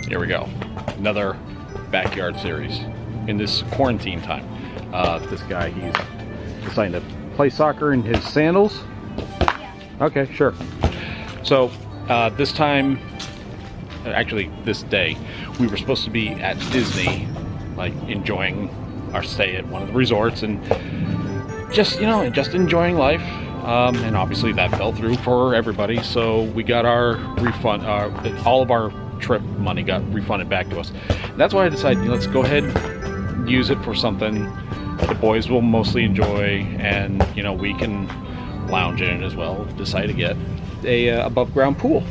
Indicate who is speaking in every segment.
Speaker 1: Here we go. Another backyard series in this quarantine time. This guy, he's deciding to play soccer in his sandals.
Speaker 2: Yeah.
Speaker 1: Okay, sure. So this time, actually this day, we were supposed to be at Disney, like enjoying our stay at one of the resorts and just, you know, just enjoying life. And obviously that fell through for everybody. So we got our refund, all of our trip money got refunded back to us. And that's why I decided, let's go ahead and use it for something the boys will mostly enjoy, and you know, we can lounge in it as well. Decide to get a above ground pool.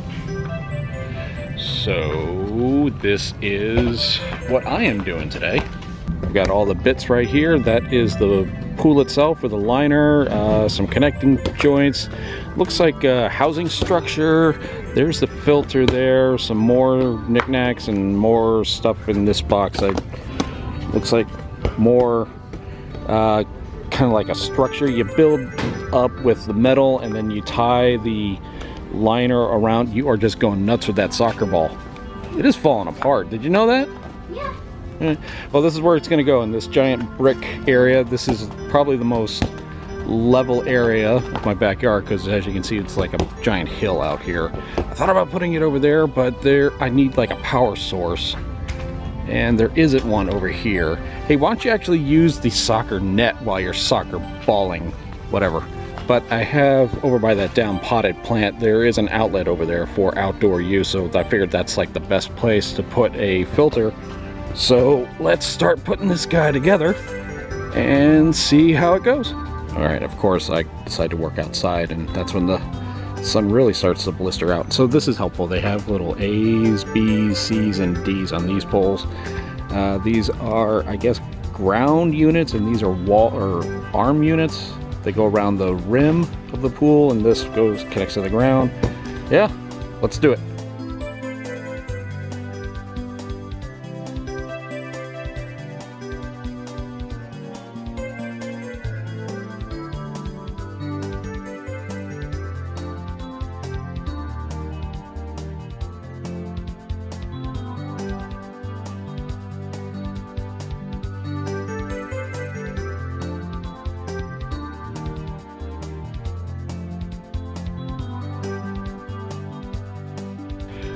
Speaker 1: So this is what I am doing today. I've got all the bits right here. That is the pool itself with the liner, some connecting joints. Looks like a housing structure. There's the filter there, some more knickknacks and more stuff in this box. Looks like more kind of like a structure you build up with the metal, and then you tie the liner around. You are just going nuts with that soccer ball. It is falling apart. Did you know that?
Speaker 2: Yeah.
Speaker 1: Well, this is where it's going to go, in this giant brick area. This is probably the most level area of my backyard, because as you can see, it's like a giant hill out here. I thought about putting it over there, but I need like a power source, and there isn't one over here. Hey, why don't you actually use the soccer net while you're soccer balling, whatever. But I have, over by that down potted plant, there is an outlet over there for outdoor use, so I figured that's like the best place to put a filter. So let's start putting this guy together and see how it goes. All right, of course, I decided to work outside, and that's when the sun really starts to blister out. So this is helpful. They have little A's, B's, C's, and D's on these poles. These are, I guess, ground units, and these are wall or arm units. They go around the rim of the pool, and this connects to the ground. Yeah, let's do it.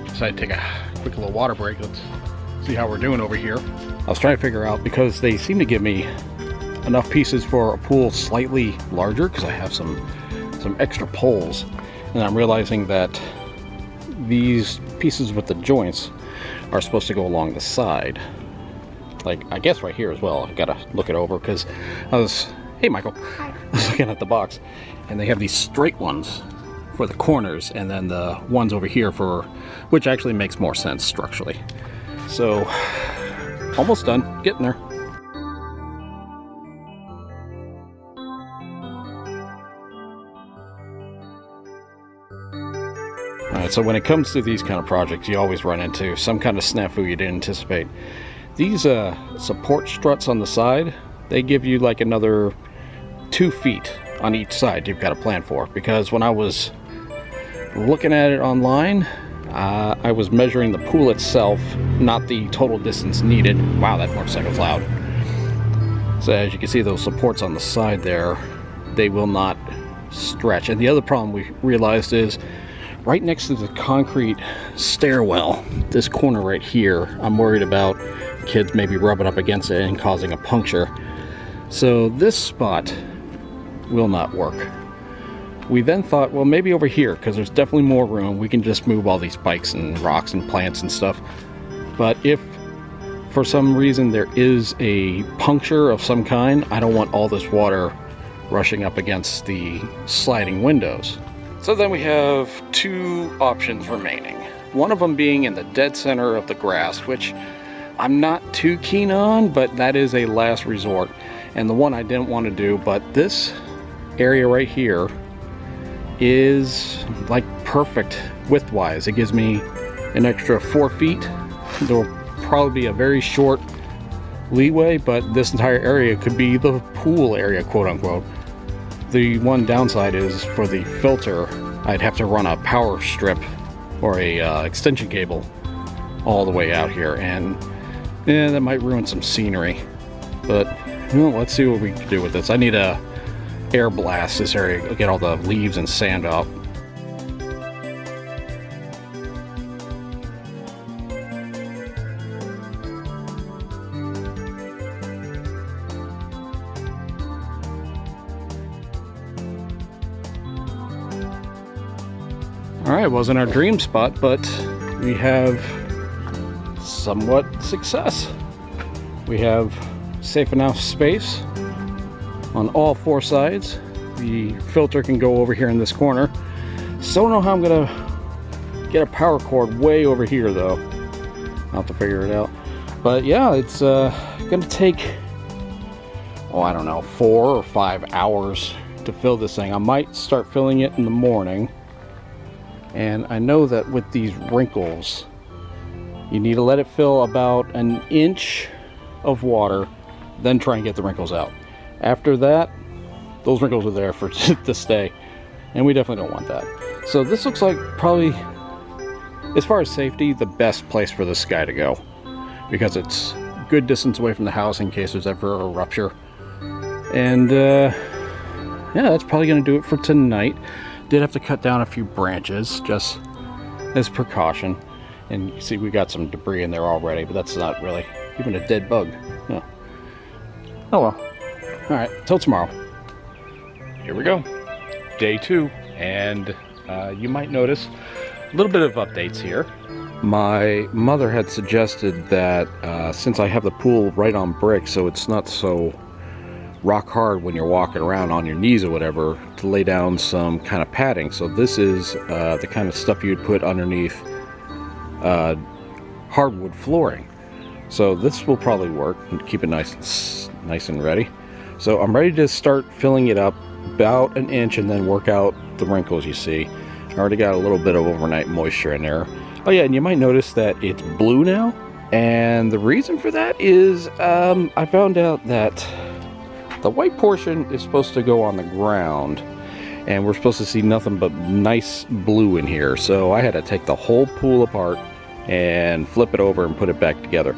Speaker 1: Decided to take a quick little water break. Let's see how we're doing over here. I was trying to figure out, because they seem to give me enough pieces for a pool slightly larger, because I have some extra poles, and I'm realizing that these pieces with the joints are supposed to go along the side, like I guess right here as well. I gotta look it over, because hey Michael.
Speaker 2: Hi.
Speaker 1: I was looking at the box, and they have these straight ones for the corners, and then the ones over here which actually makes more sense structurally. So almost done, getting there. Alright, so when it comes to these kind of projects, you always run into some kind of snafu you didn't anticipate. These support struts on the side, they give you like another 2 feet on each side you've got to plan for, because when I was looking at it online, I was measuring the pool itself, not the total distance needed. Wow, that motorcycle's loud. So as you can see, those supports on the side there, they will not stretch. And the other problem we realized is right next to the concrete stairwell, this corner right here, I'm worried about kids maybe rubbing up against it and causing a puncture. So this spot will not work. We then thought, well, maybe over here, because there's definitely more room. We can just move all these spikes and rocks and plants and stuff. But if for some reason there is a puncture of some kind, I don't want all this water rushing up against the sliding windows. So then we have 2 options remaining. One of them being in the dead center of the grass, which I'm not too keen on, but that is a last resort. And the one I didn't want to do, but this area right here is like perfect width-wise. It gives me an extra 4 feet. There will probably be a very short leeway, but this entire area could be the pool area, quote unquote. The one downside is for the filter, I'd have to run a power strip or a extension cable all the way out here, and yeah, that might ruin some scenery. But well, let's see what we can do with this. I need a air blast this area, get all the leaves and sand out. Alright, wasn't our dream spot, but we have somewhat success. We have safe enough space on all four sides. The filter can go over here in this corner. Still don't know how I'm gonna get a power cord way over here though. I'll have to figure it out. But yeah, it's gonna take, oh, I don't know, 4 or 5 hours to fill this thing. I might start filling it in the morning. And I know that with these wrinkles, you need to let it fill about an inch of water, then try and get the wrinkles out. After that, those wrinkles are there for to stay, and we definitely don't want that. So this looks like probably, as far as safety, the best place for this guy to go, because it's a good distance away from the house in case there's ever a rupture. And yeah, that's probably going to do it for tonight. Did have to cut down a few branches just as precaution, and you see we got some debris in there already, but that's not really even a dead bug. Yeah. Oh well. All right, till tomorrow.
Speaker 3: Here we go, day 2, and you might notice a little bit of updates here.
Speaker 1: My mother had suggested that since I have the pool right on brick, so it's not so rock hard when you're walking around on your knees or whatever, to lay down some kind of padding. So this is the kind of stuff you'd put underneath hardwood flooring. So this will probably work and keep it nice and ready. So I'm ready to start filling it up about an inch and then work out the wrinkles you see. I already got a little bit of overnight moisture in there. Oh yeah, and you might notice that it's blue now, and the reason for that is I found out that the white portion is supposed to go on the ground, and we're supposed to see nothing but nice blue in here. So I had to take the whole pool apart and flip it over and put it back together.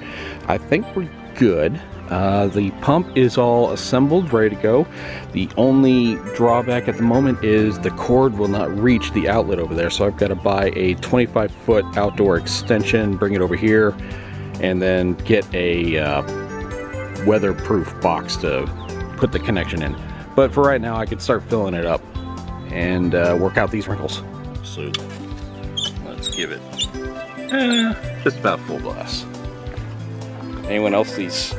Speaker 1: I think we're good. The pump is all assembled, ready to go. The only drawback at the moment is the cord will not reach the outlet over there, so I've got to buy a 25-foot outdoor extension, bring it over here, and then get a weatherproof box to put the connection in. But for right now, I can start filling it up and work out these wrinkles. So let's give it just about full blast. Anyone else, these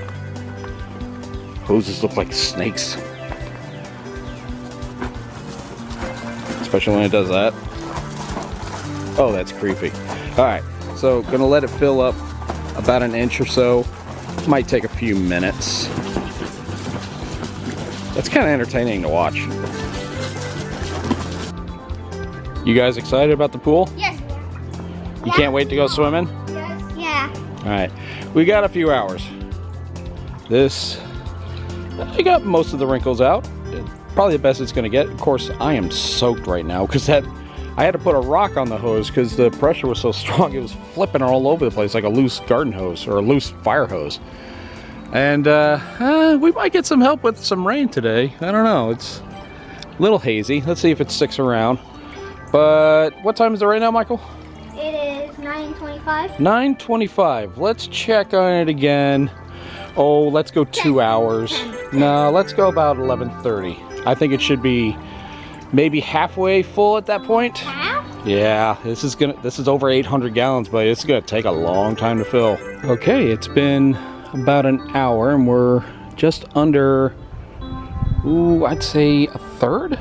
Speaker 1: hoses look like snakes, especially when it does that. Oh, that's creepy. All right, so gonna let it fill up about an inch or so. Might take a few minutes. It's kind of entertaining to watch. You guys excited about the pool?
Speaker 2: Yes.
Speaker 1: You can't wait to go swimming?
Speaker 2: Yes. Yeah.
Speaker 1: All right, we got a few hours. This, I got most of the wrinkles out. Probably the best it's gonna get. Of course, I am soaked right now because I had to put a rock on the hose because the pressure was so strong it was flipping all over the place like a loose garden hose or a loose fire hose. And we might get some help with some rain today. I don't know, it's a little hazy. Let's see if it sticks around. But what time is it right now, Michael?
Speaker 2: It is 9:25.
Speaker 1: 9:25. Let's check on it again. Oh, let's go 2 hours. No, let's go about 11:30. I think it should be maybe halfway full at that point.
Speaker 2: Half?
Speaker 1: Yeah, this is over 800 gallons, but it's gonna take a long time to fill. Okay, it's been about an hour and we're just under, I'd say a third.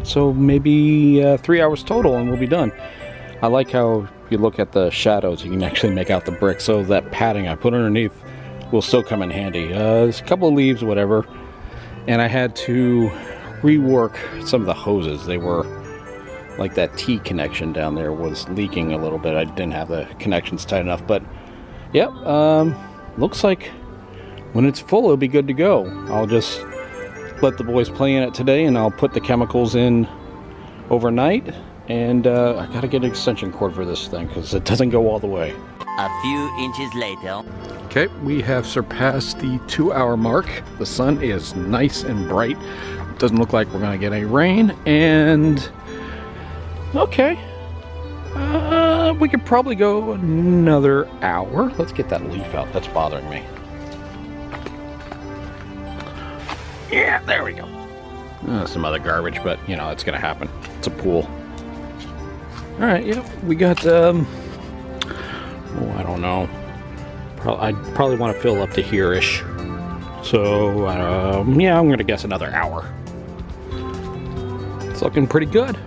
Speaker 1: So maybe 3 hours total and we'll be done. I like how if you look at the shadows, you can actually make out the brick. So that padding I put underneath will still come in handy. There's a couple of leaves, whatever. And I had to rework some of the hoses. They were like that T connection down there was leaking a little bit. I didn't have the connections tight enough, but yep, looks like when it's full, it'll be good to go. I'll just let the boys play in it today and I'll put the chemicals in overnight. And I gotta get an extension cord for this thing because it doesn't go all the way.
Speaker 4: A few inches later.
Speaker 1: Okay, we have surpassed the 2-hour mark. The sun is nice and bright. Doesn't look like we're gonna get any rain, and okay. We could probably go another hour. Let's get that leaf out. That's bothering me. Yeah, there we go. Some other garbage, but you know, it's gonna happen. It's a pool. All right, yeah, we got, oh, I don't know. I'd probably want to fill up to here-ish. So, yeah, I'm gonna guess another hour. It's looking pretty good.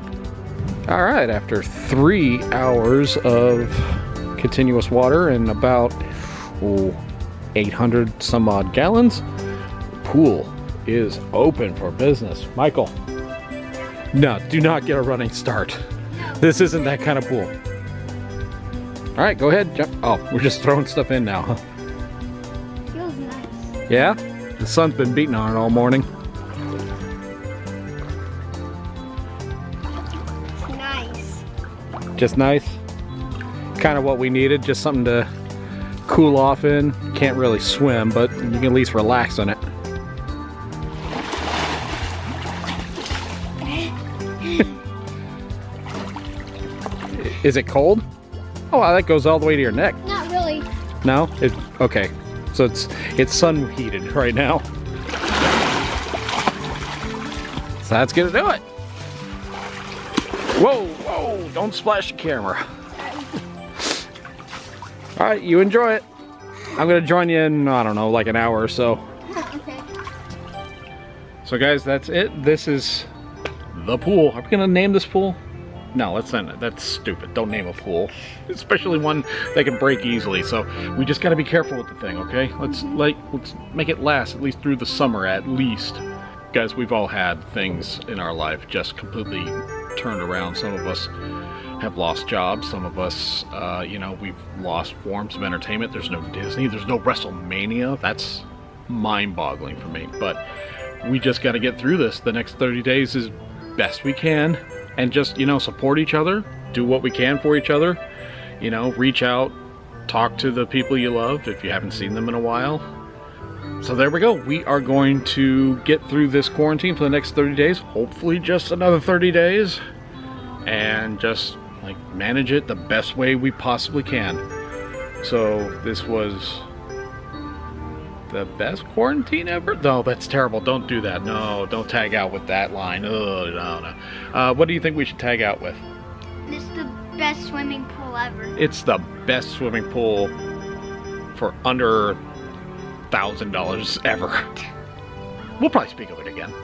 Speaker 1: All right, after 3 hours of continuous water and about 800 some odd gallons, the pool is open for business. Michael, no, do not get a running start. This isn't that kind of pool. All right, go ahead, jump. Oh, we're just throwing stuff in now, huh?
Speaker 2: Feels nice.
Speaker 1: Yeah? The sun's been beating on it all morning.
Speaker 2: It's nice.
Speaker 1: Just nice. Kind of what we needed, just something to cool off in. Can't really swim, but you can at least relax in it. Is it cold? Oh, wow, that goes all the way to your neck.
Speaker 2: Not really.
Speaker 1: No? Okay. So it's sun heated right now. So that's gonna do it. Whoa, whoa, don't splash the camera. All right, you enjoy it. I'm gonna join you in, I don't know, like an hour or so.
Speaker 2: Okay.
Speaker 1: So guys, that's it. This is the pool. Are we gonna name this pool? No, that's stupid. Don't name a pool, especially one that can break easily. So we just got to be careful with the thing, okay? Let's make it last at least through the summer, at least. Guys, we've all had things in our life just completely turned around. Some of us have lost jobs. Some of us, you know, we've lost forms of entertainment. There's no Disney. There's no WrestleMania. That's mind-boggling for me. But we just got to get through this. The next 30 days as best we can. And just, you know, support each other, do what we can for each other, you know, reach out, talk to the people you love if you haven't seen them in a while. So there we go. We are going to get through this quarantine for the next 30 days, hopefully just another 30 days, and just like manage it the best way we possibly can. So this was the best quarantine ever? No, that's terrible. Don't do that. No, don't tag out with that line. Oh, no. What do you think we should tag out with?
Speaker 2: This is the best swimming pool ever.
Speaker 1: It's the best swimming pool for under $1,000 ever. We'll probably speak of it again.